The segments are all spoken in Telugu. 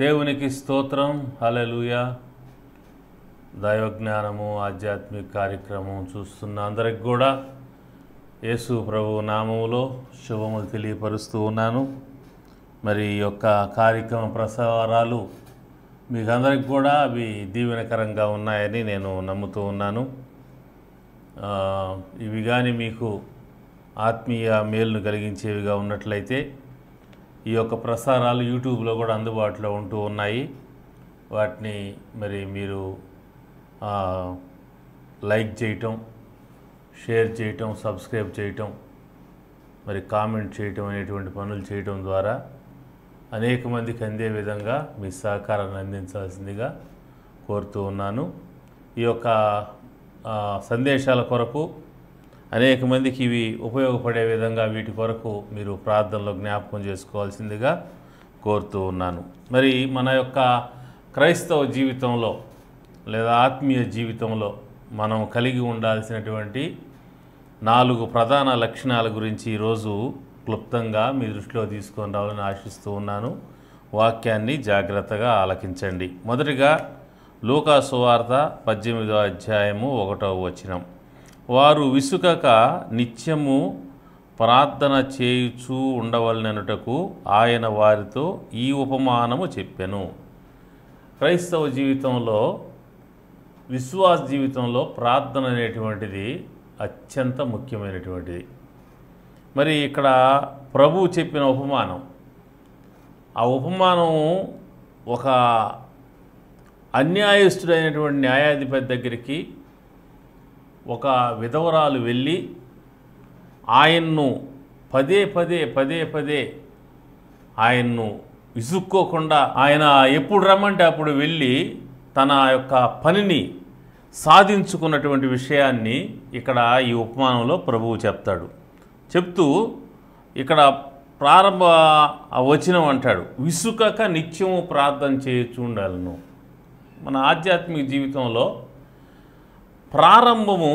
దేవునికి స్తోత్రం. హల్లెలూయా. దైవజ్ఞానము ఆధ్యాత్మిక కార్యక్రమం చూస్తున్న అందరికి కూడా యేసు ప్రభు నామములో శుభములు తెలియపరుస్తూ ఉన్నాను. మరి ఈ యొక్క కార్యక్రమ ప్రసారాలు మీకు అందరికి కూడా అవి దీవెనకరంగా ఉన్నాయని నేను నమ్ముతూ ఉన్నాను. ఇవి కానీ మీకు ఆత్మీయ మేలును కలిగించేవిగా ఉన్నట్లయితే ఈ యొక్క ప్రసారాలు యూట్యూబ్లో కూడా అందుబాటులో ఉంటూ ఉన్నాయి. వాటిని మరి మీరు లైక్ చేయటం, షేర్ చేయటం, సబ్స్క్రైబ్ చేయటం, మరి కామెంట్ చేయటం అనేటువంటి పనులు చేయటం ద్వారా అనేక మందికి అందే విధంగా మీ సహకారాన్ని అందించాల్సిందిగా కోరుతూ ఉన్నాను. ఈ యొక్క సందేశాల కొరకు అనేక మందికి ఇవి ఉపయోగపడే విధంగా వీటి కొరకు మీరు ప్రార్థనలో జ్ఞాపకం చేసుకోవాల్సిందిగా కోరుతూ ఉన్నాను. మరి మన యొక్క క్రైస్తవ జీవితంలో లేదా ఆత్మీయ జీవితంలో మనం కలిగి ఉండాల్సినటువంటి 4 ప్రధాన లక్షణాల గురించి ఈరోజు క్లుప్తంగా మీ దృష్టిలో తీసుకొని రావాలని ఆశిస్తూ ఉన్నాను. వాక్యాన్ని జాగ్రత్తగా ఆలకించండి. మొదటిగా లూకా సువార్త 18వ అధ్యాయము 1వ వచనం. వారు విసుకక నిత్యము ప్రార్థన చేయుచూ ఉండవలననుటకు ఆయన వారితో ఈ ఉపమానము చెప్పెను. క్రైస్తవ జీవితంలో, విశ్వాస జీవితంలో ప్రార్థన అనేటువంటిది అత్యంత ముఖ్యమైనటువంటిది. మరి ఇక్కడ ప్రభువు చెప్పిన ఉపమానం, ఆ ఉపమానం ఒక అన్యాయస్తుడైనటువంటి న్యాయాధిపతి దగ్గరికి ఒక విధవరాలు వెళ్ళి ఆయన్ను పదే పదే ఆయన్ను విసుక్కోకుండా ఆయన ఎప్పుడు రమ్మంటే అప్పుడు వెళ్ళి తన యొక్క పనిని సాధించుకున్నటువంటి విషయాన్ని ఇక్కడ ఈ ఉపమానంలో ప్రభువు చెప్తాడు. చెప్తూ ఇక్కడ ప్రారంభ వచనం అంటాడు, విసుకక నిత్యము ప్రార్థన చేయొచ్చు ఉండాలను. మన ఆధ్యాత్మిక జీవితంలో ప్రారంభము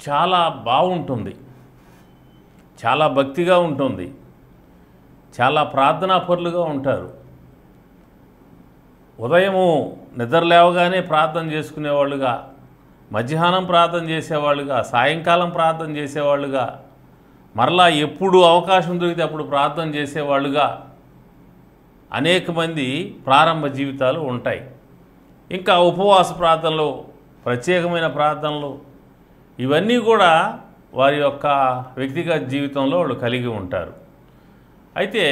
చాలా బాగుంటుంది, చాలా భక్తిగా ఉంటుంది, చాలా ప్రార్థనాపరులుగా ఉంటారు. ఉదయము నిద్ర లేవగానే ప్రార్థన చేసుకునేవాళ్ళుగా, మధ్యాహ్నం ప్రార్థన చేసేవాళ్ళుగా, సాయంకాలం ప్రార్థన చేసేవాళ్ళుగా, మరలా ఎప్పుడు అవకాశం దొరికితే అప్పుడు ప్రార్థన చేసేవాళ్ళుగా అనేక మంది ప్రారంభ జీవితాలు ఉంటాయి. ఇంకా ఉపవాస ప్రార్థనలు, ప్రత్యేకమైన ప్రార్థనలు, ఇవన్నీ కూడా వారి యొక్క వ్యక్తిగత జీవితంలో వాళ్ళు కలిగి ఉంటారు. అయితే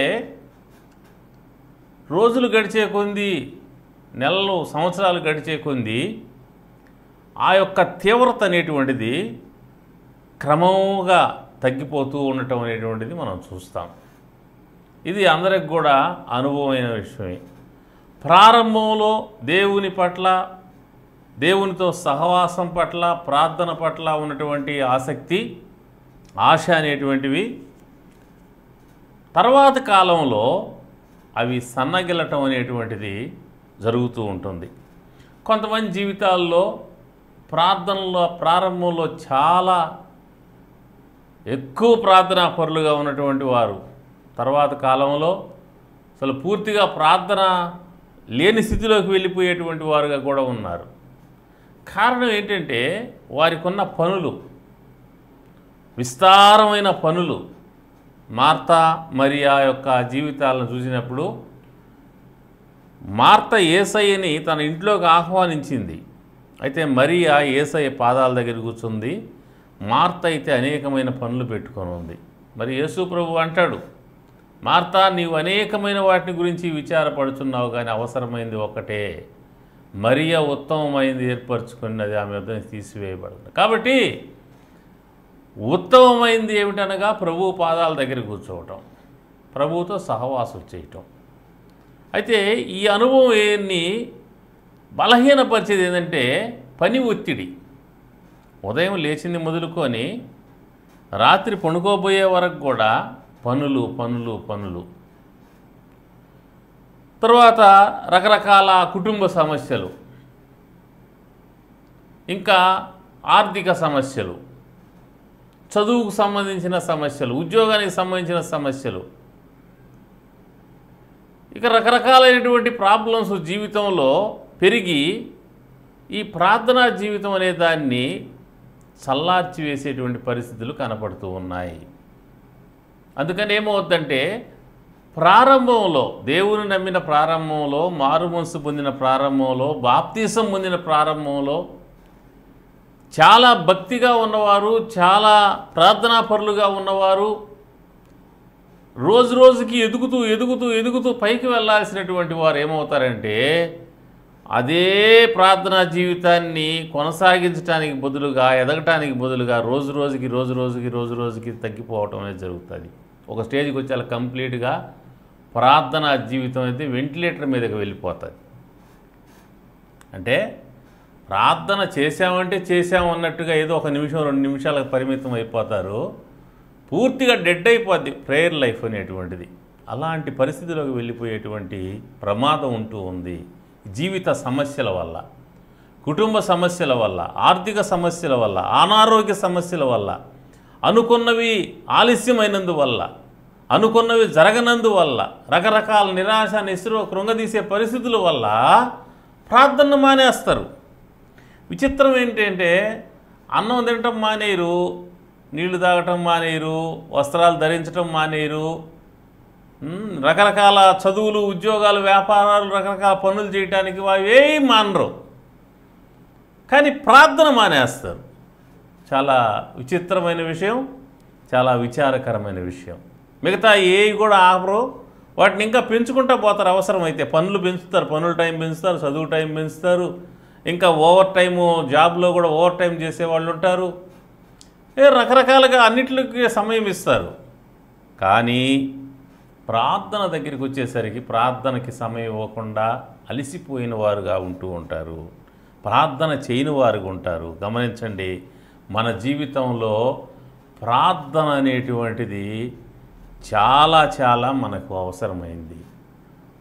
రోజులు గడిచే కొద్దీ, నెలలు, సంవత్సరాలు గడిచే కొద్దీ ఆ యొక్క తీవ్రత అనేటువంటిది క్రమంగా తగ్గిపోతూ ఉండటం అనేటువంటిది మనం చూస్తాం. ఇది అందరికి కూడా అనుభవమైన విషయమే. ప్రారంభంలో దేవుని పట్ల, దేవునితో సహవాసం పట్ల, ప్రార్థన పట్ల ఉన్నటువంటి ఆసక్తి, ఆశ అనేటువంటివి తర్వాత కాలంలో అవి సన్నగిల్లటం అనేటువంటిది జరుగుతూ ఉంటుంది. కొంతమంది జీవితాల్లో ప్రారంభంలో చాలా ఎక్కువ ప్రార్థనా పరులుగా ఉన్నటువంటి వారు తర్వాత కాలంలో అసలు పూర్తిగా ప్రార్థన లేని స్థితిలోకి వెళ్ళిపోయేటువంటి వారుగా కూడా ఉన్నారు. కారణం ఏంటంటే వారికి ఉన్న పనులు, విస్తారమైన పనులు. మార్తా మరియా యొక్క జీవితాలను చూసినప్పుడు మార్త యేసయ్యని తన ఇంట్లోకి ఆహ్వానించింది. అయితే మరియా యేసయ్య పాదాల దగ్గర కూర్చుంది. మార్త అయితే అనేకమైన పనులు పెట్టుకొని ఉంది. మరి యేసు ప్రభు అంటాడు, మార్తా, నీవు అనేకమైన వాటిని గురించి విచారపడుచున్నావు, కానీ అవసరమైంది ఒకటే, మరియా ఉత్తమమైంది ఏర్పరచుకున్నది ఆమె వద్ద నుంచి తీసివేయబడింది. కాబట్టి ఉత్తమమైంది ఏమిటనగా ప్రభువు పాదాల దగ్గర కూర్చోవటం, ప్రభువుతో సహవాసం చేయటం. అయితే ఈ అనుభవం ఏన్ని బలహీనపరిచేది ఏంటంటే పని ఒత్తిడి. ఉదయం లేచింది మొదలుకొని రాత్రి పడుకోబోయే వరకు కూడా పనులు. తర్వాత రకరకాల కుటుంబ సమస్యలు, ఇంకా ఆర్థిక సమస్యలు, చదువుకు సంబంధించిన సమస్యలు, ఉద్యోగానికి సంబంధించిన సమస్యలు, ఇక రకరకాలైనటువంటి ప్రాబ్లమ్స్ జీవితంలో పెరిగి ఈ ప్రార్థనా జీవితం అనే దాన్ని చల్లార్చి వేసేటువంటి పరిస్థితులు కనపడుతూ ఉన్నాయి. అందుకని ఏమవుతుందంటే ప్రారంభంలో, దేవుని నమ్మిన ప్రారంభంలో, మారుమనసు పొందిన ప్రారంభంలో, బాప్తీసం పొందిన ప్రారంభంలో చాలా భక్తిగా ఉన్నవారు, చాలా ప్రార్థనాపరులుగా ఉన్నవారు రోజు రోజుకి ఎదుగుతూ ఎదుగుతూ ఎదుగుతూ పైకి వెళ్ళాల్సినటువంటి వారు ఏమవుతారంటే అదే ప్రార్థనా జీవితాన్ని కొనసాగించడానికి బదులుగా, ఎదగటానికి బదులుగా రోజు రోజుకి తగ్గిపోవటం అనేది జరుగుతుంది. ఒక స్టేజ్కి వచ్చి అలా కంప్లీట్గా ప్రార్థనా జీవితం అయితే వెంటిలేటర్ మీదకి వెళ్ళిపోతుంది. అంటే ప్రార్థన చేశామంటే చేశాము అన్నట్టుగా ఏదో 1 నిమిషం 2 నిమిషాలకు పరిమితం అయిపోతారు. పూర్తిగా డెడ్ అయిపోద్ది ప్రేయర్ లైఫ్ అనేటువంటిది. అలాంటి పరిస్థితిలోకి వెళ్ళిపోయేటువంటి ప్రమాదం ఉంటూ ఉంది. జీవిత సమస్యల వల్ల, కుటుంబ సమస్యల వల్ల, ఆర్థిక సమస్యల వల్ల, అనారోగ్య సమస్యల వల్ల, అనుకున్నవి ఆలస్యమైనందువల్ల, అనుకున్నవి జరగనందువల్ల, రకరకాల నిరాశ నిస్పృహ కృంగదీసే పరిస్థితుల వల్ల ప్రార్థన మానేస్తారు. విచిత్రం ఏంటంటే అన్నం తినటం మానేరు, నీళ్లు తాగటం మానేరు, వస్త్రాలు ధరించటం మానేరు, రకరకాల చదువులు, ఉద్యోగాలు, వ్యాపారాలు, రకరకాల పనులు చేయటానికి అవేం మానరు, కానీ ప్రార్థన మానేస్తారు. చాలా విచిత్రమైన విషయం, చాలా విచారకరమైన విషయం. మిగతా ఏవి కూడా ఆపరు, వాటిని ఇంకా పెంచుకుంటూ పోతారు. అవసరమైతే పనులు పెంచుతారు, పనుల టైం పెంచుతారు, చదువు టైం పెంచుతారు, ఇంకా ఓవర్ టైము, జాబ్లో కూడా ఓవర్ టైం చేసేవాళ్ళు ఉంటారు. రకరకాలుగా అన్నిటికి సమయం ఇస్తారు. కానీ ప్రార్థన దగ్గరికి వచ్చేసరికి ప్రార్థనకి సమయం ఇవ్వకుండా అలసిపోయిన వారుగా ఉంటూ ఉంటారు, ప్రార్థన చేయని వారుగా ఉంటారు. గమనించండి, మన జీవితంలో ప్రార్థన అనేటువంటిది చాలా చాలా మనకు అవసరమైంది.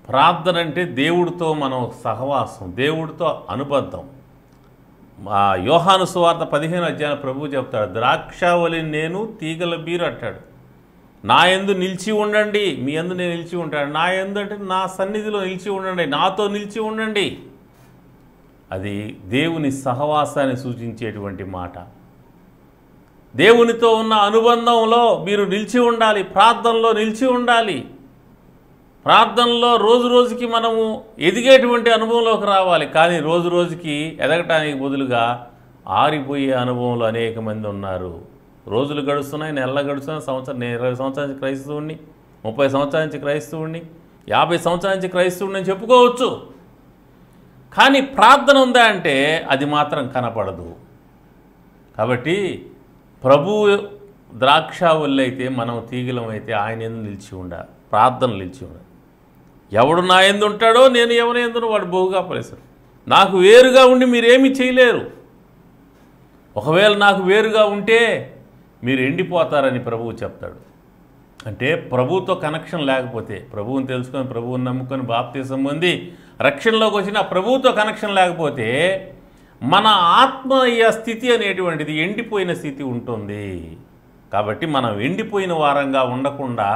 ప్రార్థన అంటే దేవుడితో మనం సహవాసం, దేవుడితో అనుబంధం. యోహాను సువార్త 15వ అధ్యాయం ప్రభువు చెప్తాడు, ద్రాక్షావళి నేను, తీగల బీరు అంటాడు. నా యందు నిలిచి ఉండండి, మీ యందు నేను నిలిచి ఉంటాను. నా యందు అంటే నా సన్నిధిలో నిలిచి ఉండండి, నాతో నిలిచి ఉండండి. అది దేవుని సహవాసాన్ని సూచించేటువంటి మాట. దేవునితో ఉన్న అనుబంధంలో మీరు నిలిచి ఉండాలి, ప్రార్థనలో నిలిచి ఉండాలి. ప్రార్థనలో రోజు రోజుకి మనము ఎదిగేటువంటి అనుభవంలోకి రావాలి. కానీ రోజు రోజుకి ఎదగటానికి బదులుగా ఆరిపోయే అనుభవంలో అనేక మంది ఉన్నారు. రోజులు గడుస్తున్నాయి, నెలలు గడుస్తున్నాయి, సంవత్సరం. నేను 20 సంవత్సరాల నుంచి క్రైస్తవుడిని, 30 సంవత్సరాల నుంచి క్రైస్తవుడిని, 50 సంవత్సరాల నుంచి క్రైస్తవుడిని అని చెప్పుకోవచ్చు. కానీ ప్రార్థన ఉందా అంటే అది మాత్రం కనపడదు. కాబట్టి ప్రభువు ద్రాక్షావల్లి అయితే మనం తీగలం అయితే ఆయన యందు నిలిచి ఉండాలి, ప్రార్థన నిలిచి ఉండాలి. ఎవడు నా యందు ఉంటాడో నేను ఎవరి యందునో వాడు బహుగా ఫలిస్తాడు. నాకు వేరుగా ఉండి మీరేమీ చేయలేరు. ఒకవేళ నాకు వేరుగా ఉంటే మీరు ఎండిపోతారని ప్రభువు చెప్తాడు. అంటే ప్రభువుతో కనెక్షన్ లేకపోతే, ప్రభువుని తెలుసుకొని, ప్రభువుని నమ్ముకొని, బాప్తీసం పొంది రక్షణలోకి వచ్చిన ప్రభువుతో కనెక్షన్ లేకపోతే మన ఆత్మీయ స్థితి అనేటువంటిది ఎండిపోయిన స్థితి ఉంటుంది. కాబట్టి మనం ఎండిపోయిన వారంగా ఉండకుండా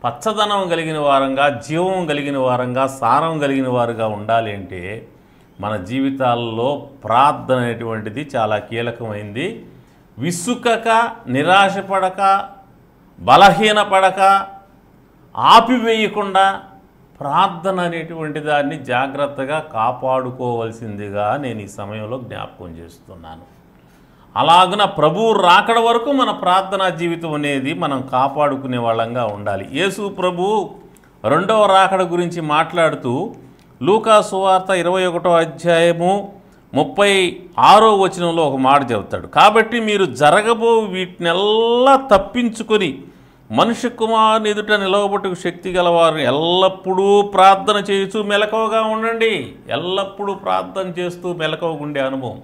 పచ్చదనం కలిగిన వారంగా, జీవం కలిగిన వారంగా, సారం కలిగిన వారుగా ఉండాలి అంటే మన జీవితాల్లో ప్రార్థన అనేటువంటిది చాలా కీలకమైంది. విసుకక, నిరాశపడక, బలహీనపడక, ఆపివేయకుండా ప్రార్థన అనేటువంటి దాన్ని జాగ్రత్తగా కాపాడుకోవాల్సిందిగా నేను ఈ సమయంలో జ్ఞాపకం చేస్తున్నాను. అలాగున ప్రభువు రాకడ వరకు మన ప్రార్థనా జీవితం అనేది మనం కాపాడుకునే వాళ్ళంగా ఉండాలి. యేసు ప్రభువు 2వ రాకడ గురించి మాట్లాడుతూ లూకా సువార్త 21వ అధ్యాయము 36వ వచనంలో ఒక మాట చెబుతాడు. కాబట్టి మీరు జరగబో వీటినెల్లా తప్పించుకొని మనుష్య కుమారుని ఎదుట నిలవబట్టుకు శక్తి గలవారు ఎల్లప్పుడూ ప్రార్థన చేస్తూ మెలకువగా ఉండండి. ఎల్లప్పుడూ ప్రార్థన చేస్తూ మెలకువగా ఉండే అనుభవం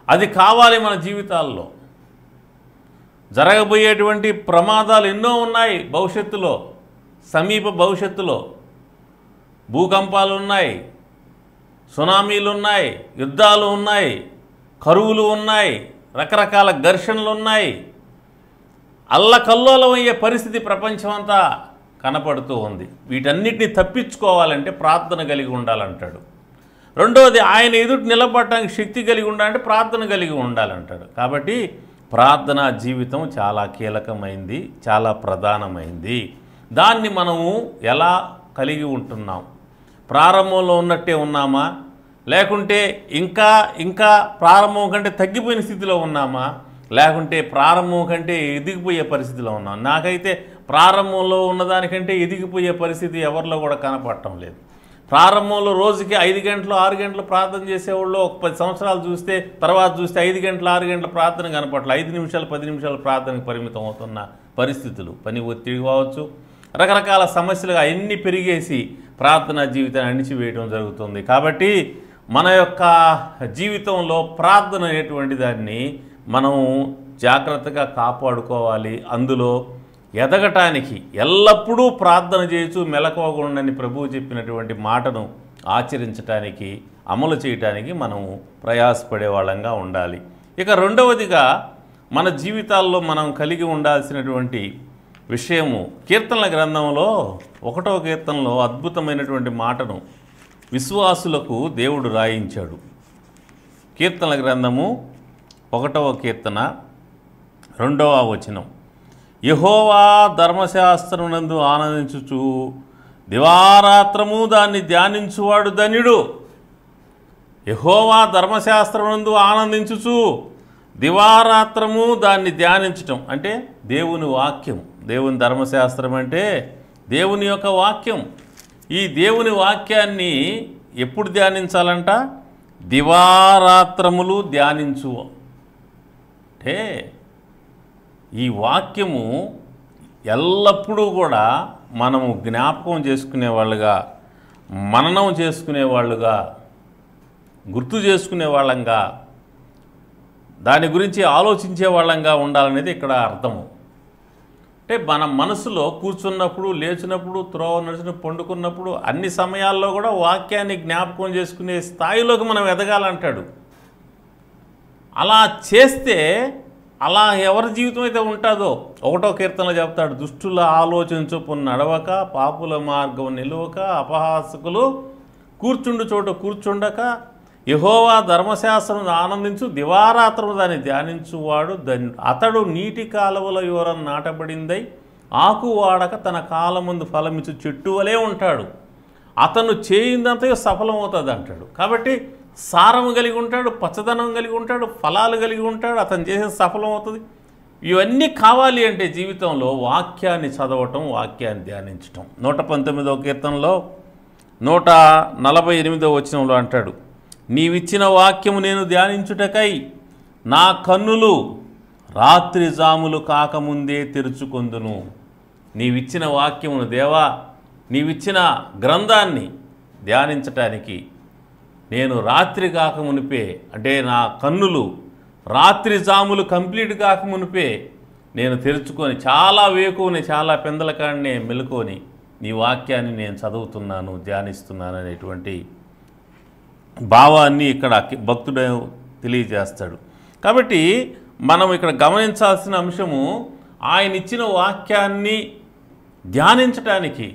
అది కావాలి మన జీవితాల్లో. జరగబోయేటువంటి ప్రమాదాలు ఎన్నో ఉన్నాయి భవిష్యత్తులో, సమీప భవిష్యత్తులో. భూకంపాలు ఉన్నాయి, సునామీలు ఉన్నాయి, యుద్ధాలు ఉన్నాయి, కరువులు ఉన్నాయి, రకరకాల ఘర్షణలు ఉన్నాయి. అల్లకల్లోలమయ్యే పరిస్థితి ప్రపంచమంతా. కనపడుతూ ఉంది. వీటన్నిటిని తప్పించుకోవాలంటే ప్రార్థన కలిగి ఉండాలంటాడు. రెండవది, ఆయన ఎదుటి నిలబడటానికి శక్తి కలిగి ఉండాలంటే ప్రార్థన కలిగి ఉండాలంటాడు. కాబట్టి ప్రార్థనా జీవితం చాలా కీలకమైంది, చాలా ప్రధానమైంది. దాన్ని మనము ఎలా కలిగి ఉంటున్నాం? ప్రారంభంలో ఉన్నట్టే ఉన్నామా, లేకుంటే ఇంకా ప్రారంభం కంటే తగ్గిపోయిన స్థితిలో ఉన్నామా, లేకుంటే ప్రారంభం కంటే ఎదిగిపోయే పరిస్థితిలో ఉన్నాం? నాకైతే ప్రారంభంలో ఉన్నదానికంటే ఎదిగిపోయే పరిస్థితి ఎవరిలో కూడా కనపడటం లేదు. ప్రారంభంలో రోజుకి 5 గంటలు 6 గంటలు ప్రార్థన చేసేవాళ్ళు ఒక 10 సంవత్సరాలు చూస్తే, తర్వాత చూస్తే 5 గంటలు 6 గంటల ప్రార్థన కనపడలేదు. 5 నిమిషాలు 10 నిమిషాలు ప్రార్థనకు పరిమితం అవుతున్న పరిస్థితులు, పని ఒత్తిడి కావచ్చు, రకరకాల సమస్యలుగా అన్నీ పెరిగేసి ప్రార్థనా జీవితాన్ని అణిచివేయడం జరుగుతుంది. కాబట్టి మన యొక్క జీవితంలో ప్రార్థన అనేటువంటి దాన్ని మనం జాగ్రత్తగా కాపాడుకోవాలి. అందులో ఎదగటానికి ఎల్లప్పుడూ ప్రార్థన చేయొచ్చు, మెలకువగా ఉండని ప్రభువు చెప్పినటువంటి మాటను ఆచరించటానికి, అమలు చేయటానికి మనం ప్రయాసపడే వాళ్ళంగా ఉండాలి. ఇక రెండవదిగా మన జీవితాల్లో మనం కలిగి ఉండాల్సినటువంటి విషయము, కీర్తనల గ్రంథంలో 1వ కీర్తనలో అద్భుతమైనటువంటి మాటను విశ్వాసులకు దేవుడు రాయించాడు. కీర్తనల గ్రంథము 1వ కీర్తన 2వ వచనం, యెహోవా ధర్మశాస్త్రమునందు ఆనందించుచు దివారాత్రము దాన్ని ధ్యానించువాడు ధన్యుడు. యెహోవా ధర్మశాస్త్రమునందు ఆనందించుచు దివారాత్రము దాన్ని ధ్యానించటం అంటే దేవుని వాక్యం. దేవుని ధర్మశాస్త్రం అంటే దేవుని యొక్క వాక్యం. ఈ దేవుని వాక్యాన్ని ఎప్పుడు ధ్యానించాలంట? దివారాత్రములు ధ్యానించు. అంటే ఈ వాక్యము ఎల్లప్పుడూ కూడా మనము జ్ఞాపకం చేసుకునేవాళ్ళుగా, మననం చేసుకునేవాళ్ళుగా, గుర్తు చేసుకునే వాళ్ళంగా, దాని గురించి ఆలోచించే వాళ్ళంగా ఉండాలనేది ఇక్కడ అర్థము. అంటే మన మనసులో కూర్చున్నప్పుడు, లేచినప్పుడు, త్రోవ నడిచినప్పుడు, పండుకున్నప్పుడు అన్ని సమయాల్లో కూడా వాక్యాన్ని జ్ఞాపకం చేసుకునే స్థాయిలోకి మనం ఎదగాలంటాడు. అలా చేస్తే అలా ఎవరి జీవితం అయితే ఉంటుందో 1వ కీర్తనలో చెప్తాడు, దుష్టుల ఆలోచన చొప్పున నడవక, పాపుల మార్గం నిలువక, అపహాసకులు కూర్చుండు చోట కూర్చుండక, యెహోవా ధర్మశాస్త్రం ఆనందించు దివారాత్రము దాన్ని ధ్యానించువాడు అతడు నీటి కాలువల యోరం నాటబడిందై ఆకు వాడక తన కాలముందు ఫలమిచ్చు చెట్టు వలే ఉంటాడు. అతను చేయిందంతా సఫలమవుతుంది అంటాడు. కాబట్టి సారము కలిగి ఉంటాడు, పచ్చదనం కలిగి ఉంటాడు, ఫలాలు కలిగి ఉంటాడు, అతను చేసే సఫలం అవుతుంది. ఇవన్నీ కావాలి అంటే జీవితంలో వాక్యాన్ని చదవటం, వాక్యాన్ని ధ్యానించటం. 119వ కీర్తనలో 148వ వచనంలో అంటాడు, నీవిచ్చిన వాక్యము నేను ధ్యానించుటకై నా కన్నులు రాత్రి జాములు కాకముందే తెరుచుకొందును. నీవిచ్చిన వాక్యమును దేవా, నీవిచ్చిన గ్రంథాన్ని ధ్యానించటానికి నేను రాత్రి కాకమునిపే, అంటే నా కన్నులు రాత్రి జాములు కంప్లీట్ కాకమునిపే నేను తెరుచుకొని చాలా వేకువని, చాలా పెందల కాడనే మెలుకొని నీ వాక్యాన్ని నేను చదువుతున్నాను, ధ్యానిస్తున్నాను అనేటువంటి భావాన్ని ఇక్కడ భక్తుడు తెలియజేస్తాడు. కాబట్టి మనం ఇక్కడ గమనించాల్సిన అంశము, ఆయన ఇచ్చిన వాక్యాన్ని ధ్యానించటానికి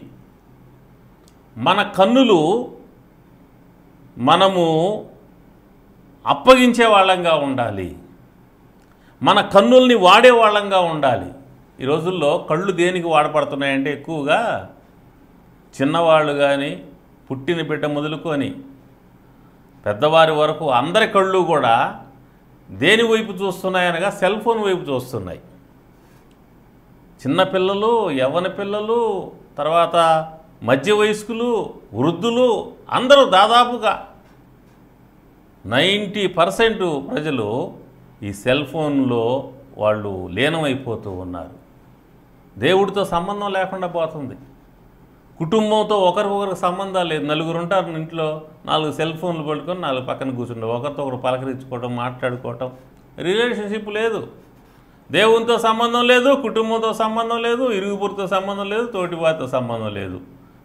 మన కన్నులు మనము అప్పగించే వాళ్ళంగా ఉండాలి, మన కన్నుల్ని వాడే వాళ్ళంగా ఉండాలి. ఈ రోజుల్లో కళ్ళు దేనికి వాడబడుతున్నాయంటే ఎక్కువగా చిన్నవాళ్ళు కానీ, పుట్టిన బిడ్డ మొదలుకొని పెద్దవారి వరకు అందరి కళ్ళు కూడా దేని వైపు చూస్తున్నాయనగా సెల్ ఫోన్ వైపు చూస్తున్నాయి. చిన్నపిల్లలు, యవ్వన పిల్లలు, తర్వాత మధ్య వయస్కులు, వృద్ధులు అందరూ దాదాపుగా 90% ప్రజలు ఈ సెల్ ఫోన్లో వాళ్ళు లీనమైపోతూ ఉన్నారు. దేవుడితో సంబంధం లేకుండా పోతుంది. కుటుంబంతో ఒకరికొకరికి సంబంధాలు లేదు. నలుగురు ఉంటారు ఇంట్లో, 4 సెల్ ఫోన్లు పట్టుకొని 4 పక్కన కూర్చుంటారు. ఒకరితో ఒకరు పలకరించుకోవటం, మాట్లాడుకోవటం, రిలేషన్షిప్ లేదు. దేవునితో సంబంధం లేదు, కుటుంబంతో సంబంధం లేదు, ఇరుగుపురితో సంబంధం లేదు, తోటివారితో సంబంధం లేదు.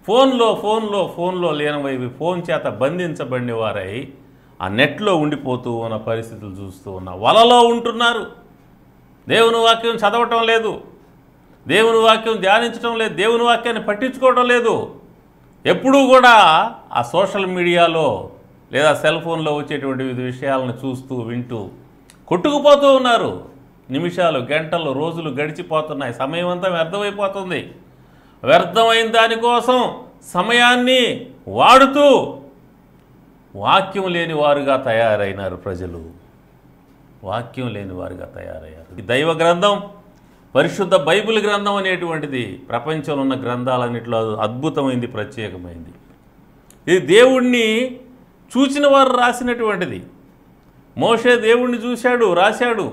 ఫోన్లో లీనమైపోయి ఫోన్ చేత బంధించబడిన వారై ఆ నెట్లో ఉండిపోతూ ఉన్న పరిస్థితులు చూస్తూ ఉన్నా. వలలో ఉంటున్నారు, దేవుని వాక్యం చదవటం లేదు, దేవుని వాక్యం ధ్యానించడం లేదు, దేవుని వాక్యాన్ని పట్టించుకోవడం లేదు. ఎప్పుడూ కూడా ఆ సోషల్ మీడియాలో లేదా సెల్ ఫోన్లో వచ్చేటువంటి వివిధ విషయాలను చూస్తూ వింటూ కొట్టుకుపోతూ ఉన్నారు. నిమిషాలు, గంటలు, రోజులు గడిచిపోతున్నాయి. సమయం అంతా వ్యర్థమైపోతుంది. వ్యర్థమైన దానికోసం సమయాన్ని వాడుతూ వాక్యం లేని వారుగా తయారైనారు ప్రజలు. వాక్యం లేని వారుగా తయారయ్యారు. ఈ దైవ గ్రంథం, పరిశుద్ధ బైబిల్ గ్రంథం అనేటువంటిది ప్రపంచంలో ఉన్న గ్రంథాలన్నింటిలో అద్భుతమైంది, ప్రత్యేకమైంది. ఇది దేవుణ్ణి చూసిన వారు రాసినటువంటిది. మోషే దేవుణ్ణి చూశాడు, రాశాడు.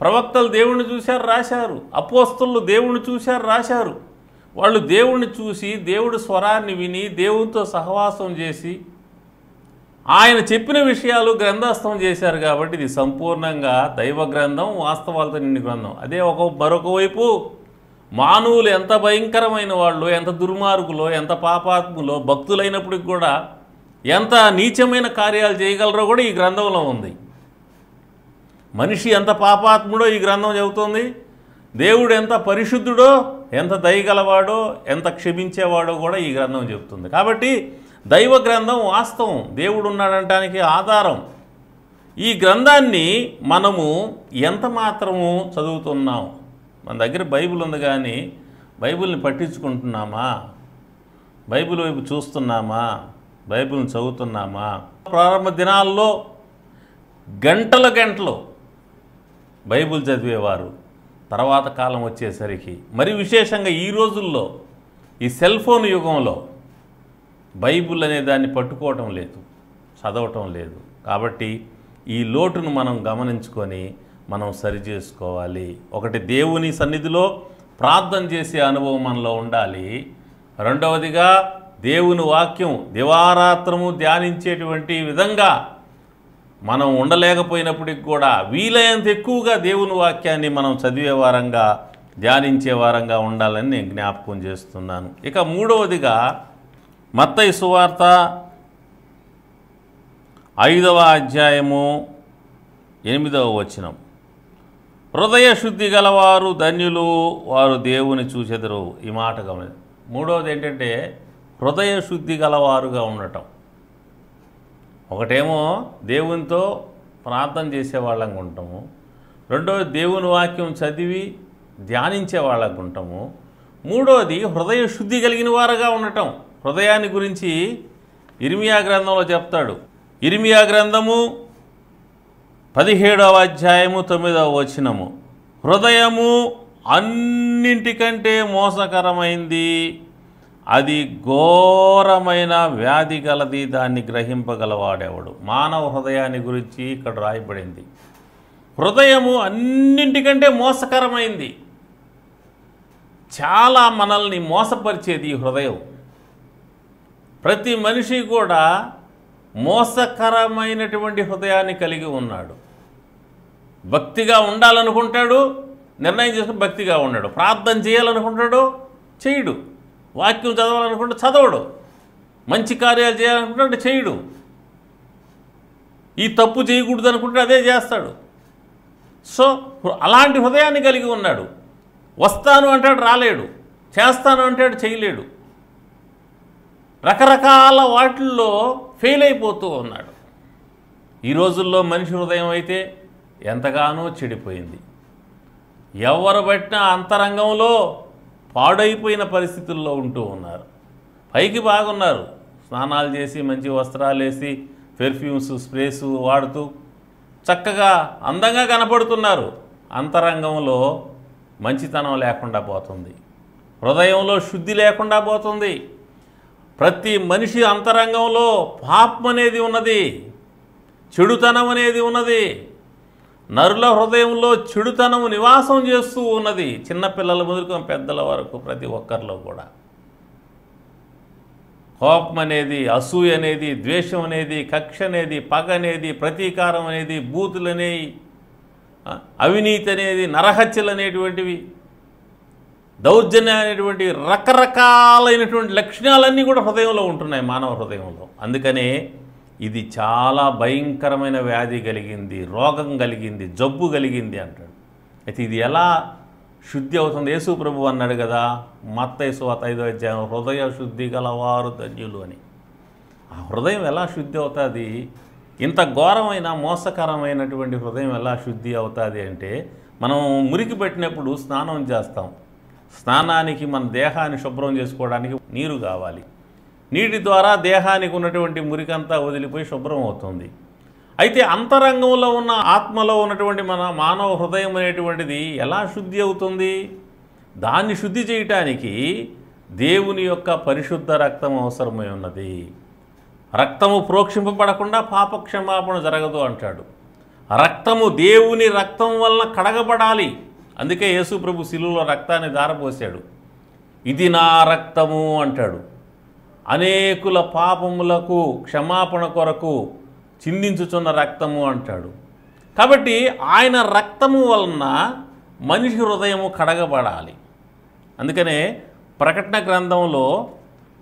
ప్రవక్తలు దేవుణ్ణి చూశారు, రాశారు. అపోస్తలులు దేవుణ్ణి చూశారు, రాశారు. వాళ్ళు దేవుణ్ణి చూసి, దేవుడి స్వరాన్ని విని, దేవునితో సహవాసం చేసి, ఆయన చెప్పిన విషయాలు గ్రంథస్థం చేశారు. కాబట్టి ఇది సంపూర్ణంగా దైవ గ్రంథం, వాస్తవాలతో నిండి గ్రంథం. అదే మరొక వైపు మానవులు ఎంత భయంకరమైన వాళ్ళు, ఎంత దుర్మార్గులో, ఎంత పాపాత్ములో, భక్తులైనప్పటికి కూడా ఎంత నీచమైన కార్యాలు చేయగలరో కూడా ఈ గ్రంథంలో ఉంది. మనిషి ఎంత పాపాత్ముడో ఈ గ్రంథం చెబుతోంది. దేవుడు ఎంత పరిశుద్ధుడో, ఎంత దయగలవాడో, ఎంత క్షమించేవాడో కూడా ఈ గ్రంథం చెబుతుంది. కాబట్టి దైవ గ్రంథం వాస్తవం, దేవుడు ఉన్నాడంటానికి ఆధారం. ఈ గ్రంథాన్ని మనము ఎంత మాత్రము చదువుతున్నాం? మన దగ్గర బైబిల్ ఉంది, కానీ బైబిల్ని పట్టించుకుంటున్నామా? బైబిల్ వైపు చూస్తున్నామా? బైబిల్ని చదువుతున్నామా? ప్రారంభ దినాల్లో గంటలు బైబిల్ చదివేవారు. తర్వాత కాలం వచ్చేసరికి, మరి విశేషంగా ఈ రోజుల్లో ఈ సెల్ ఫోన్ యుగంలో బైబిల్ అనే దాన్ని పట్టుకోవటం లేదు, చదవటం లేదు. కాబట్టి ఈ లోటును మనం గమనించుకొని మనం సరిచేసుకోవాలి. ఒకటి, దేవుని సన్నిధిలో ప్రార్థన చేసే అనుభవం మనలో ఉండాలి. రెండవదిగా, దేవుని వాక్యం దివారాత్రము ధ్యానించేటువంటి విధంగా మనం ఉండలేకపోయినప్పటికి కూడా వీలైనంత ఎక్కువగా దేవుని వాక్యాన్ని మనం చదివే వారంగా, ధ్యానించే వారంగా ఉండాలని నేను జ్ఞాపకం చేస్తున్నాను. ఇక మూడవదిగా, మత్తయి సువార్త 5వ అధ్యాయము 8వ వచనం, హృదయ శుద్ధి గలవారు ధన్యులు, వారు దేవుని చూచెదరు. ఈ మాట గమని. మూడవది ఏంటంటే హృదయ శుద్ధి గలవారుగా ఉండటం. ఒకటేమో దేవునితో ప్రార్థన చేసేవాళ్ళంగా ఉంటాము, రెండవది దేవుని వాక్యం చదివి ధ్యానించే వాళ్ళకు ఉంటాము, మూడవది హృదయ శుద్ధి కలిగిన వారుగా ఉండటం. హృదయాన్ని గురించి ఇర్మియా గ్రంథంలో చెప్తాడు. ఇర్మియా గ్రంథము 17వ అధ్యాయము 9వ వచనము, హృదయము అన్నింటికంటే మోసకరమైంది, అది ఘోరమైన వ్యాధి గలది, దాన్ని గ్రహింపగలవాడెవడు. మానవ హృదయాన్ని గురించి ఇక్కడ రాయబడింది. హృదయము అన్నింటికంటే మోసకరమైంది. చాలా మనల్ని మోసపరిచేది ఈ హృదయం. ప్రతి మనిషి కూడా మోసకరమైనటువంటి హృదయాన్ని కలిగి ఉన్నాడు. భక్తిగా ఉండాలనుకుంటాడు, నిర్ణయం చేసుకుని భక్తిగా ఉన్నాడు. ప్రార్థన చేయాలనుకుంటాడు, చేయడు. వాక్యం చదవాలనుకుంటే చదవడు. మంచి కార్యాలు చేయాలనుకుంటే చేయడు. ఈ తప్పు చేయకూడదు అనుకుంటే అదే చేస్తాడు. సో అలాంటి హృదయాన్ని కలిగి ఉన్నాడు. వస్తాను అంటాడు, రాలేడు. చేస్తాను అంటాడు, చేయలేడు. రకరకాల వాటిల్లో ఫెయిల్ అయిపోతూ ఉన్నాడు. ఈ రోజుల్లో మనిషి హృదయం అయితే ఎంతగానో చెడిపోయింది. ఎవరు పట్టినా అంతరంగంలో పాడైపోయిన పరిస్థితుల్లో ఉంటూ ఉన్నారు. పైకి బాగున్నారు, స్నానాలు చేసి మంచి వస్త్రాలు వేసి పెర్ఫ్యూమ్స్, స్ప్రేస్ వాడుతూ చక్కగా అందంగా కనపడుతున్నారు. అంతరంగంలో మంచితనం లేకుండా పోతుంది, హృదయంలో శుద్ధి లేకుండా పోతుంది. ప్రతి మనిషి అంతరంగంలో పాపం అనేది ఉన్నది, చెడుతనం అనేది ఉన్నది. నరుల హృదయంలో చెడుతనం నివాసం చేస్తూ ఉన్నది. చిన్నపిల్లల మొదలుకొని పెద్దల వరకు ప్రతి ఒక్కరిలో కూడా కోపం అనేది, అసూయ అనేది, ద్వేషం అనేది, కక్ష అనేది, పగ అనేది, ప్రతీకారం అనేది, బూతులనేవి, అవినీతి అనేది, నరహత్యలు అనేటువంటివి, దౌర్జన్యం అనేటువంటి రకరకాలైనటువంటి లక్షణాలన్నీ కూడా హృదయంలో ఉంటున్నాయి, మానవ హృదయంలో. అందుకనే ఇది చాలా భయంకరమైన వ్యాధి కలిగింది, రోగం కలిగింది, జబ్బు కలిగింది అంటాడు. అయితే ఇది ఎలా శుద్ధి అవుతుంది. యేసు ప్రభు అన్నాడు కదా మత్తయి సువార్త 5వ అధ్యాయం, హృదయ శుద్ధి గలవారు ధన్యులు అని. ఆ హృదయం ఎలా శుద్ధి అవుతుంది? ఇంత ఘోరమైన మోసకరమైనటువంటి హృదయం ఎలా శుద్ధి అవుతుంది అంటే, మనం మురికి పెట్టినప్పుడు స్నానం చేస్తాం. స్నానానికి మన దేహాన్ని శుభ్రం చేసుకోవడానికి నీరు కావాలి. నీటి ద్వారా దేహానికి ఉన్నటువంటి మురికంతా వదిలిపోయి శుభ్రం అవుతుంది. అయితే అంతరంగంలో ఉన్న ఆత్మలో ఉన్నటువంటి మన మానవ హృదయం అనేటువంటిది ఎలా శుద్ధి అవుతుంది? దాన్ని శుద్ధి చేయటానికి దేవుని యొక్క పరిశుద్ధ రక్తం అవసరమై ఉన్నది. రక్తము ప్రోక్షింపబడకుండా పాపక్షమాపణ జరగదు అంటాడు. రక్తము దేవుని రక్తం వలన కడగబడాలి. అందుకే యేసు ప్రభు శిలువలో రక్తాన్ని ధారపోసాడు. ఇది నా రక్తము అంటాడు. అనేకుల పాపములకు క్షమాపణ కొరకు చిందించుచున్న రక్తము అంటాడు. కాబట్టి ఆయన రక్తము వలన మనిషి హృదయము కడగబడాలి. అందుకనే ప్రకటన గ్రంథంలో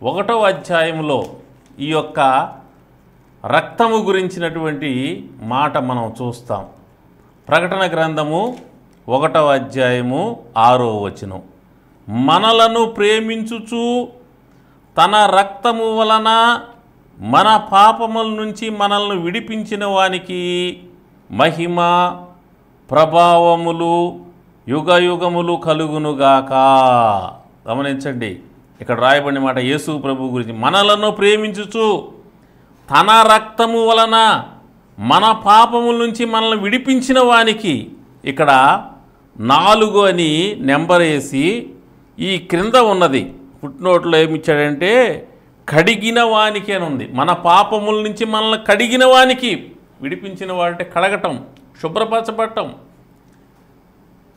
1వ అధ్యాయంలో ఈ యొక్క రక్తము గురించినటువంటి మాట మనం చూస్తాం. ప్రకటన గ్రంథము 1వ అధ్యాయము 6వ వచనం, మనలను ప్రేమించుచు తన రక్తము వలన మన పాపముల నుంచి మనల్ని విడిపించిన వానికి మహిమ ప్రభావములు యుగయుగములు కలుగునుగాక. గమనించండి, ఇక్కడ రాయబడిన మాట యేసు ప్రభు గురించి. మనలను ప్రేమించుచు తన రక్తము వలన మన పాపముల నుంచి మనల్ని విడిపించిన వానికి, ఇక్కడ 4 అని నెంబర్ వేసి ఈ క్రింద ఉన్నది ఫుట్నోట్లో ఏమిచ్చాడంటే కడిగిన వానికి అని ఉంది. మన పాపముల నుంచి మనల్ని కడిగిన వానికి, విడిపించిన వాడంటే కడగటం, శుభ్రపరచబడటం.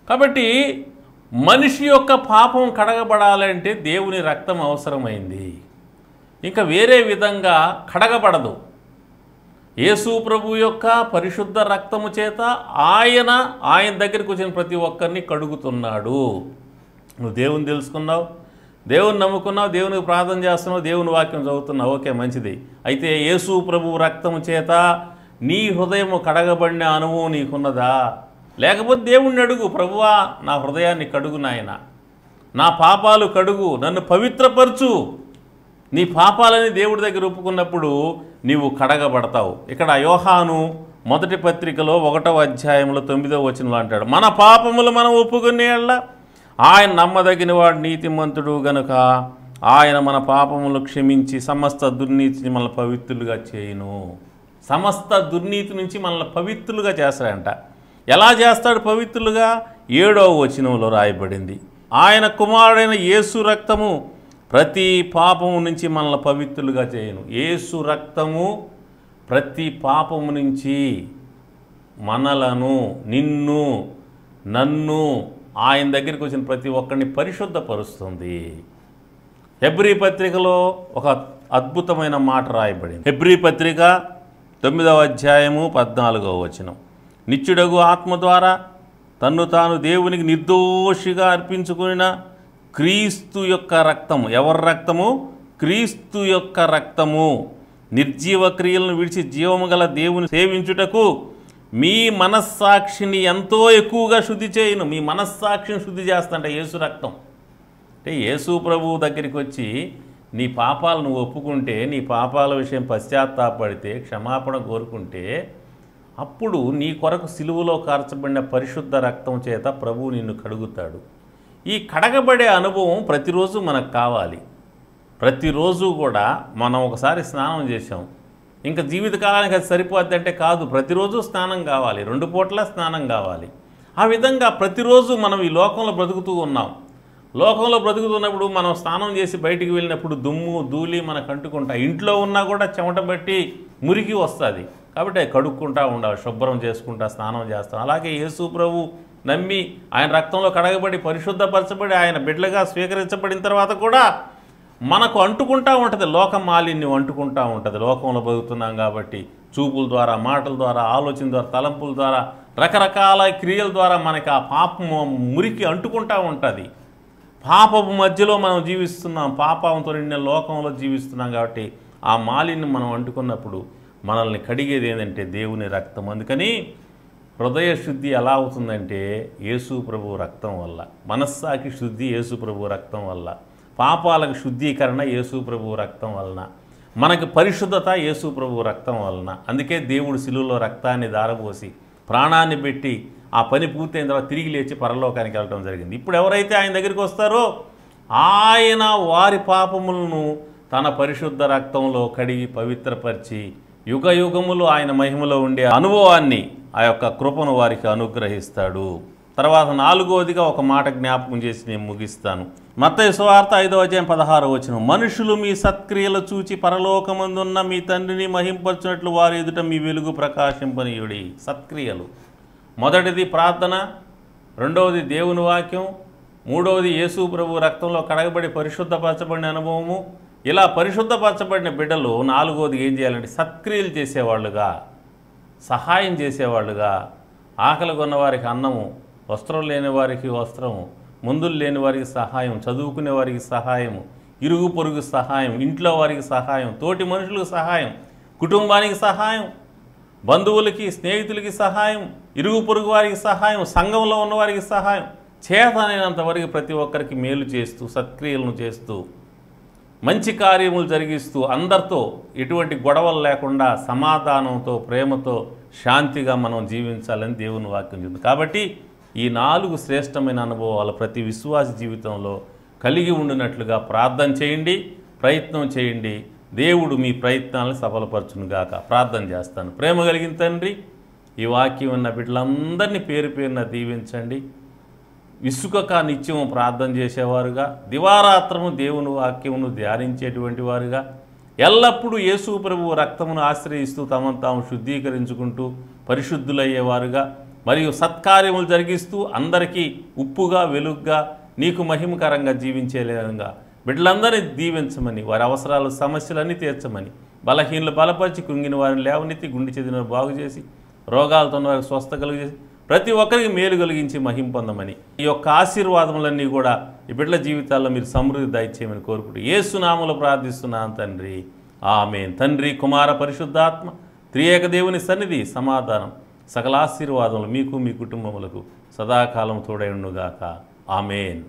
కాబట్టి మనిషి యొక్క పాపం కడగబడాలంటే దేవుని రక్తం అవసరమైంది. ఇంకా వేరే విధంగా కడగబడదు. యేసు ప్రభు యొక్క పరిశుద్ధ రక్తము చేత ఆయన దగ్గరికి వచ్చిన ప్రతి ఒక్కరిని కడుగుతున్నాడు. నువ్వు దేవుని తెలుసుకున్నావు, దేవుని నమ్ముకున్నావు, దేవునికి ప్రార్థన చేస్తున్నావు, దేవుని వాక్యం చదువుతున్నావు, ఓకే మంచిది. అయితే యేసు ప్రభు రక్తము చేత నీ హృదయము కడగబడిన అనుభవం నీకున్నదా? లేకపోతే దేవుణ్ణి అడుగు, ప్రభువా నా హృదయాన్ని కడుగు నాయన, నా పాపాలు కడుగు, నన్ను పవిత్రపరచు. నీ పాపాలని దేవుడి దగ్గర ఒప్పుకున్నప్పుడు నీవు కడగబడతావు. ఇక్కడ యోహాను 1వ పత్రికలో 1వ అధ్యాయంలో 9వ వచనంలో అంటాడు, మన పాపములు మనం ఒప్పుకునేళ్ళ ఆయన నమ్మదగిన వాడు నీతిమంతుడు గనుక ఆయన మన పాపములు క్షమించి సమస్త దుర్నీతిని మనల్ని పవిత్రులుగా చేయును. సమస్త దుర్నీతి నుంచి మనల్ని పవిత్రులుగా చేస్తాడంట. ఎలా చేస్తాడు పవిత్రులుగా? 7వ వచనంలో రాయబడింది, ఆయన కుమారుడైన యేసు రక్తము ప్రతి పాపము నుంచి మనల్ని పవిత్రులుగా చేయును. యేసు రక్తము ప్రతి పాపము నుంచి మనలను, నిన్ను, నన్ను, ఆయన దగ్గరికి వచ్చిన ప్రతి ఒక్కరిని పరిశుద్ధపరుస్తుంది. హెబ్రీ పత్రికలో ఒక అద్భుతమైన మాట రాయబడింది. హెబ్రీ పత్రిక 9వ అధ్యాయము 14వ వచనం, నిత్యుడగు ఆత్మ ద్వారా తన్ను తాను దేవునికి నిర్దోషిగా అర్పించుకున్న క్రీస్తు యొక్క రక్తము, ఎవరి రక్తము? క్రీస్తు యొక్క రక్తము నిర్జీవ క్రియలను విడిచి జీవము గల దేవుని సేవించుటకు మీ మనస్సాక్షిని ఎంతో ఎక్కువగా శుద్ధి చేయును. మీ మనస్సాక్షిని శుద్ధి చేస్తుంట యేసు రక్తం. అంటే యేసు ప్రభువు దగ్గరికి వచ్చి నీ పాపాలు నువ్వు ఒప్పుకుంటే, నీ పాపాల విషయం పశ్చాత్తాపడితే, క్షమాపణ కోరుకుంటే, అప్పుడు నీ కొరకు సిలువలో కార్చబడిన పరిశుద్ధ రక్తం చేత ప్రభువు నిన్ను కడుగుతాడు. ఈ కడగబడే అనుభవం ప్రతిరోజు మనకు కావాలి. ప్రతిరోజు కూడా మనం ఒకసారి స్నానం చేసాం, ఇంకా జీవితకాలానికి అది సరిపోద్ది అంటే కాదు. ప్రతిరోజు స్నానం కావాలి, 2 పూట్ల స్నానం కావాలి. ఆ విధంగా ప్రతిరోజు మనం ఈ లోకంలో బ్రతుకుతూ ఉన్నాం. లోకంలో బ్రతుకుతున్నప్పుడు మనం స్నానం చేసి బయటికి వెళ్ళినప్పుడు దుమ్ము ధూళి మనకు అంటుకుంటా, ఇంట్లో ఉన్నా కూడా చెమట బట్టి మురికి వస్తుంది. కాబట్టి అది కడుక్కుంటూ ఉండాలి, శుభ్రం చేసుకుంటా స్నానం చేస్తాం. అలాగే యేసు ప్రభు నమ్మి ఆయన రక్తంలో కడగబడి పరిశుద్ధపరచబడి ఆయన బిడ్డలుగా స్వీకరించబడిన తర్వాత కూడా మనకు అంటుకుంటూ ఉంటుంది, లోక మాలిన్యం అంటుకుంటూ ఉంటుంది. లోకంలో బతుకుతున్నాం కాబట్టి చూపుల ద్వారా, మాటల ద్వారా, ఆలోచన ద్వారా, తలంపుల ద్వారా, రకరకాల క్రియల ద్వారా మనకి ఆ పాపం మురికి అంటుకుంటూ ఉంటుంది. పాపపు మధ్యలో మనం జీవిస్తున్నాం, పాపంతో నిండిన లోకంలో జీవిస్తున్నాం. కాబట్టి ఆ మాలిన్యం మనం అంటుకున్నప్పుడు మనల్ని కడిగేది ఏంటంటే దేవుని రక్తం. అందుకని హృదయ శుద్ధి ఎలా అవుతుందంటే యేసు ప్రభు రక్తం వల్ల. మనస్సాకి శుద్ధి యేసు ప్రభు రక్తం వల్ల. పాపాలకు శుద్ధీకరణ యేసు ప్రభు రక్తం వలన. మనకి పరిశుద్ధత యేసు ప్రభు రక్తం వలన. అందుకే దేవుడు శిలువలో రక్తాన్ని ధారపోసి ప్రాణాన్ని పెట్టి ఆ పని పూర్తయిన తర్వాత తిరిగి లేచి పరలోకానికి వెళ్ళడం జరిగింది. ఇప్పుడు ఎవరైతే ఆయన దగ్గరికి వస్తారో ఆయన వారి పాపములను తన పరిశుద్ధ రక్తంలో కడిగి పవిత్రపరిచి యుగ యుగములు ఆయన మహిమలో ఉండే అనుభవాన్ని, ఆ యొక్క కృపను వారికి అనుగ్రహిస్తాడు. తర్వాత 4వదిగా ఒక మాట జ్ఞాపకం చేసి నేను ముగిస్తాను. మత్తయి సువార్త 5:16 మనుషులు మీ సత్క్రియలు చూచి పరలోకమందున్న మీ తండ్రిని మహింపరచినట్లు వారి ఎదుట మీ వెలుగు ప్రకాశింపనీయుడి. సత్క్రియలు మొదటిది ప్రార్థన, రెండవది దేవుని వాక్యం, మూడవది యేసు ప్రభు రక్తంలో కడగబడి పరిశుద్ధపరచబడిన అనుభవము. ఇలా పరిశుద్ధపరచబడిన బిడ్డలు 4వది ఏం చేయాలంటే సత్క్రియలు చేసేవాళ్ళుగా, సహాయం చేసేవాళ్ళుగా, ఆకలి కొన్న వారికి అన్నము, వస్త్రం లేని వారికి వస్త్రము, మందులు లేని వారికి సహాయం, చదువుకునే వారికి సహాయము, ఇరుగు పొరుగు సహాయం, ఇంట్లో వారికి సహాయం, తోటి మనుషులకు సహాయం, కుటుంబానికి సహాయం, బంధువులకి స్నేహితులకి సహాయం, ఇరుగు పొరుగు వారికి సహాయం, సంఘంలో ఉన్నవారికి సహాయం, చేతనైనంత వరకు ప్రతి ఒక్కరికి మేలు చేస్తూ సత్క్రియలను చేస్తూ మంచి కార్యములు జరిగిస్తూ అందరితో ఎటువంటి గొడవలు లేకుండా సమాధానంతో ప్రేమతో శాంతిగా మనం జీవించాలని దేవుని వాక్యం చెప్తుంది. కాబట్టి ఈ 4 శ్రేష్టమైన అనుభవాలు ప్రతి విశ్వాస జీవితంలో కలిగి ఉండినట్లుగా ప్రార్థన చేయండి, ప్రయత్నం చేయండి. దేవుడు మీ ప్రయత్నాలను సఫలపరచునుగాక. ప్రార్థన చేస్తాను. ప్రేమ కలిగిన తండ్రి, ఈ వాక్యం ఉన్న బిడ్డలందరినీ పేరు పేరున దీవించండి. విసుకక నిత్యము ప్రార్థన చేసేవారుగా, దివారాత్రము దేవుని వాక్యమును ధ్యానించేటువంటి వారుగా, ఎల్లప్పుడూ యేసు ప్రభువు రక్తమును ఆశ్రయిస్తూ తమను తాము శుద్ధీకరించుకుంటూ పరిశుద్ధులయ్యేవారుగా, మరియు సత్కార్యములు జరిగిస్తూ అందరికీ ఉప్పుగా వెలుగుగా నీకు మహిమకరంగా జీవించేలాగా బిడ్డలందరినీ దీవించమని, వారి అవసరాలు సమస్యలన్నీ తీర్చమని, బలహీనలు బలపరిచి కృంగిన వారిని లేవనెత్తి, గుండె చెదిన బాగు చేసి, రోగాలతో వారికి స్వస్థ కలుగజేసి ప్రతి ఒక్కరికి మేలు కలిగించి మహిమ పొందమని, ఈ యొక్క ఆశీర్వాదములన్నీ కూడా ఈ బిడ్డల జీవితాల్లో మీరు సమృద్ధి దయచేయమని కోరుకుంటూ యేసు నామములో ప్రార్థిస్తున్నాను తండ్రి. ఆమేన్. తండ్రి, కుమార, పరిశుద్ధాత్మ త్రియేక దేవుని సన్నిధి, సమాధానం, సకల ఆశీర్వాదములు మీకు మీ కుటుంబములకు సదాకాలం తోడై ఉండుగాక. ఆమేన్.